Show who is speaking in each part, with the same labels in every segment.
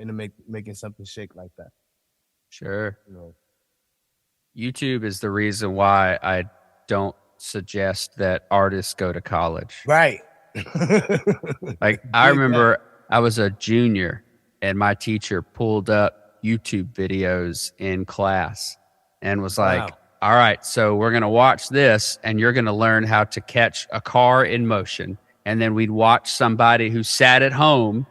Speaker 1: into making something shake like that.
Speaker 2: Sure.
Speaker 1: You know,
Speaker 2: YouTube is the reason why I don't suggest that artists go to college.
Speaker 1: right?
Speaker 2: Like, I
Speaker 1: Dig that.
Speaker 2: remember I was a junior and my teacher pulled up YouTube videos in class and was like,
Speaker 1: Wow.
Speaker 2: all right, so we're going to watch this and you're going to learn how to catch a car in motion. And then we'd watch somebody who sat at home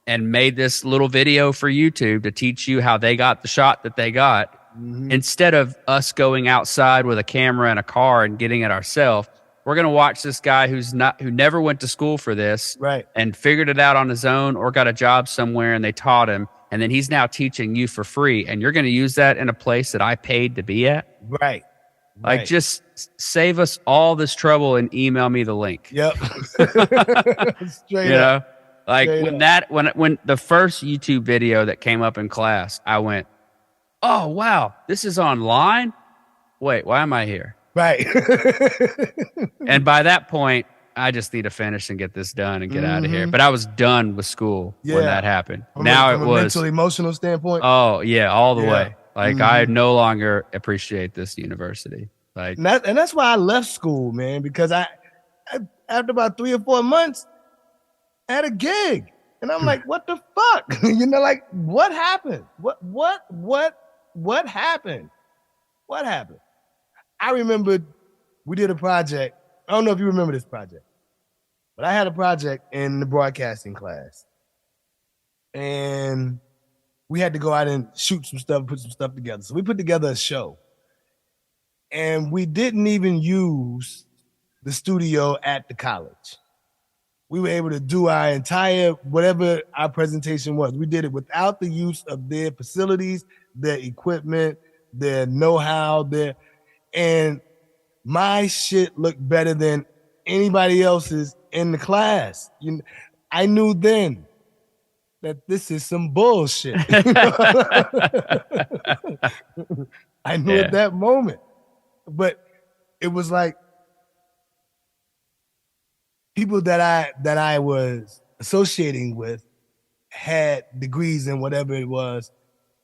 Speaker 2: and made this little video for YouTube to teach you how they got the shot that they got.
Speaker 1: Mm-hmm.
Speaker 2: Instead of us going outside with a camera and a car and getting it ourselves, we're going to watch this guy who never went to school for this
Speaker 1: Right.
Speaker 2: and figured it out on his own or got a job somewhere and they taught him. And then he's now teaching you for free. And you're going to use that in a place that I paid to be at.
Speaker 1: Right.
Speaker 2: Like,
Speaker 1: Right.
Speaker 2: just save us all this trouble and email me the link.
Speaker 1: Yep. Straight
Speaker 2: You know,
Speaker 1: up.
Speaker 2: like
Speaker 1: Straight
Speaker 2: when the first YouTube video that came up in class, I went, oh, wow, this is online. Wait, why am I here?
Speaker 1: Right.
Speaker 2: And by that point, I just need to finish and get this done and get out of here.
Speaker 1: Mhm.
Speaker 2: But I was done with school when
Speaker 1: Yeah.
Speaker 2: that happened.
Speaker 1: From
Speaker 2: Now
Speaker 1: a
Speaker 2: it was,
Speaker 1: mental, emotional standpoint.
Speaker 2: oh, yeah, all the
Speaker 1: Yeah.
Speaker 2: way. Like, I no longer appreciate this university. Like,
Speaker 1: And that's why I left school, man, because I after about 3 or 4 months, I had a gig. And I'm like, what the fuck? You know, like, what happened? What happened? What happened? I remembered we did a project. I don't know if you remember this project, but I had a project in the broadcasting class. And we had to go out and shoot some stuff, put some stuff together. So we put together a show. And we didn't even use the studio at the college. We were able to do our entire, whatever our presentation was. We did it without the use of their facilities, their equipment, their know-how, and my shit looked better than anybody else's in the class. I knew then that this is some bullshit. I knew at that moment. But it was like people that I was associating with had degrees in whatever it was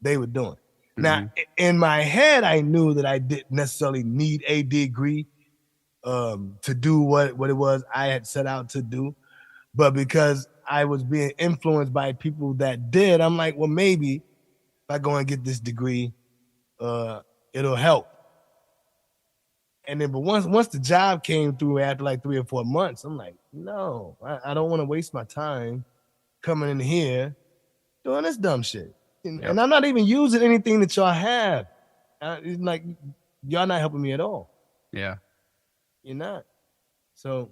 Speaker 1: they were doing. Mm-hmm. Now, in my head, I knew that I didn't necessarily need a degree to do what it was I had set out to do. But because I was being influenced by people that did, I'm like, well, maybe if I go and get this degree, it'll help. And then, but once the job came through after like 3 or 4 months, I'm like, no, I don't want to waste my time coming in here doing this dumb shit. And I'm not even using anything that y'all have. It's like, y'all not helping me at all.
Speaker 2: Yeah.
Speaker 1: You're not. So,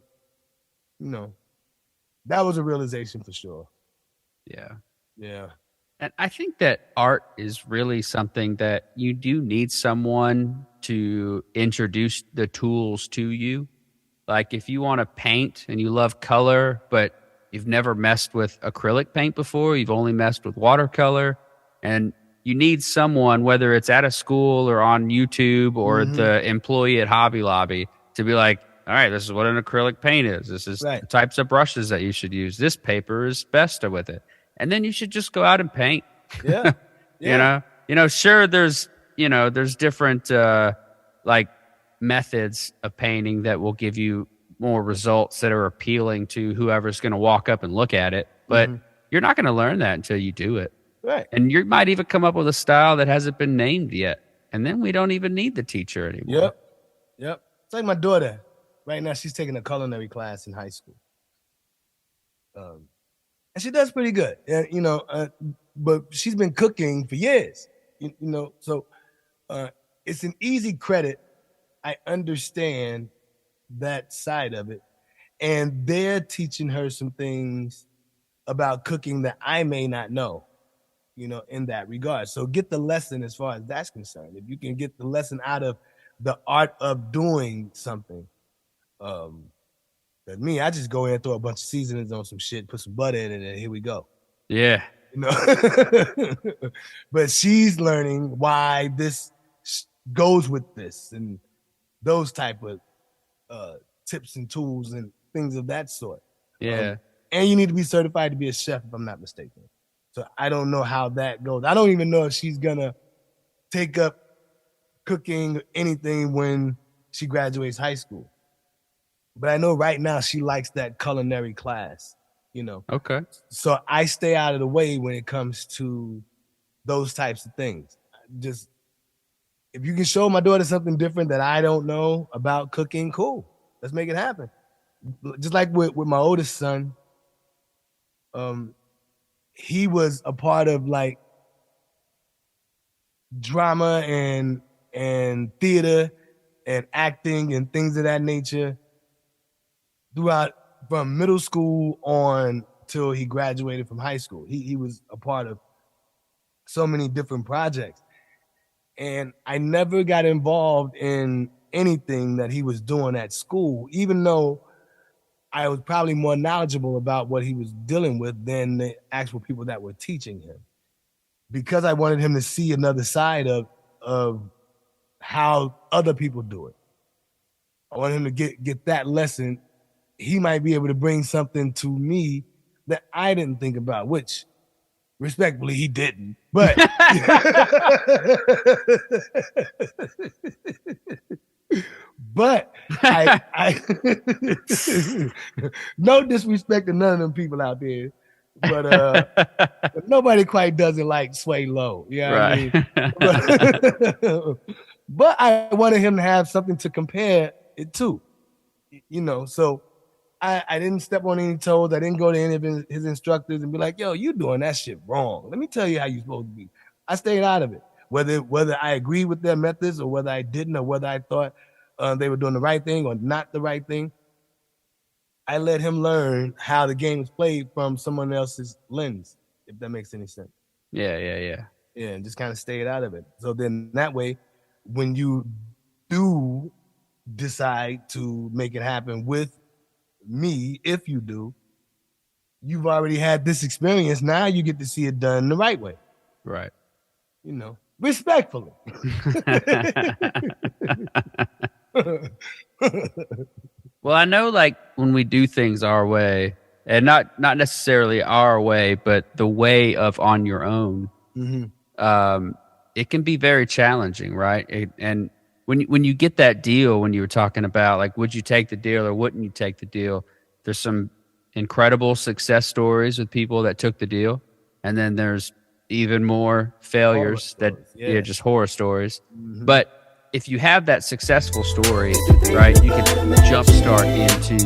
Speaker 1: that was a realization for sure.
Speaker 2: Yeah.
Speaker 1: Yeah.
Speaker 2: And I think that art is really something that you do need someone to introduce the tools to you. Like, if you want to paint and you love color, but you've never messed with acrylic paint before, you've only messed with watercolor, and you need someone, whether it's at a school or on YouTube or the employee at Hobby Lobby, to be like, all right, this is what an acrylic paint is. This is the types of brushes that you should use. This paper is best with it. And then you should just go out and paint.
Speaker 1: Yeah. Yeah.
Speaker 2: Sure, there's different like methods of painting that will give you more results that are appealing to whoever's going to walk up and look at it. But you're not going to learn that until you do it.
Speaker 1: Right.
Speaker 2: And you might even come up with a style that hasn't been named yet. And then we don't even need the teacher anymore.
Speaker 1: Yep. It's like my daughter. Right now, she's taking a culinary class in high school. And she does pretty good, but she's been cooking for years, so it's an easy credit. I understand that side of it, and they're teaching her some things about cooking that I may not know, in that regard. So get the lesson as far as that's concerned. If you can get the lesson out of the art of doing something, but me, I just go in and throw a bunch of seasonings on some shit, put some butter in it, and here we go.
Speaker 2: Yeah.
Speaker 1: But she's learning why this goes with this and those type of tips and tools and things of that sort.
Speaker 2: Yeah.
Speaker 1: And you need to be certified to be a chef, if I'm not mistaken. So I don't know how that goes. I don't even know if she's gonna take up cooking or anything when she graduates high school. But I know right now she likes that culinary class, you know.
Speaker 2: Okay.
Speaker 1: So I stay out of the way when it comes to those types of things. Just if you can show my daughter something different that I don't know about cooking, cool. Let's make it happen. Just like with my oldest son, he was a part of like drama and theater and acting and things of that nature throughout from middle school on till he graduated from high school. He was a part of so many different projects. And I never got involved in anything that he was doing at school, even though I was probably more knowledgeable about what he was dealing with than the actual people that were teaching him. Because I wanted him to see another side of how other people do it. I wanted him to get that lesson. He might be able to bring something to me that I didn't think about, which respectfully he didn't. But but I no disrespect to none of them people out there. But nobody quite does it like Sway Low. Yeah,
Speaker 2: Right.
Speaker 1: I mean? But I wanted him to have something to compare it to, you know. So I didn't step on any toes. I didn't go to any of his instructors and be like, "Yo, you doing that shit wrong. Let me tell you how you're supposed to be." I stayed out of it, whether I agreed with their methods or whether I didn't, or whether I thought they were doing the right thing or not the right thing. I let him learn how the game is played from someone else's lens, if that makes any sense.
Speaker 2: Yeah.
Speaker 1: Yeah, and just kind of stayed out of it. So then that way, when you do decide to make it happen with me, if you do, you've already had this experience. Now you get to see it done the right way.
Speaker 2: Right.
Speaker 1: You know, respectfully.
Speaker 2: Well, I know like when we do things our way, and not necessarily our way, but the way of on your own, it can be very challenging, right? And when you get that deal, when you were talking about like, would you take the deal or wouldn't you take the deal? There's some incredible success stories with people that took the deal, and then there's even more failures just horror stories. But if you have that successful story, right, you can jumpstart into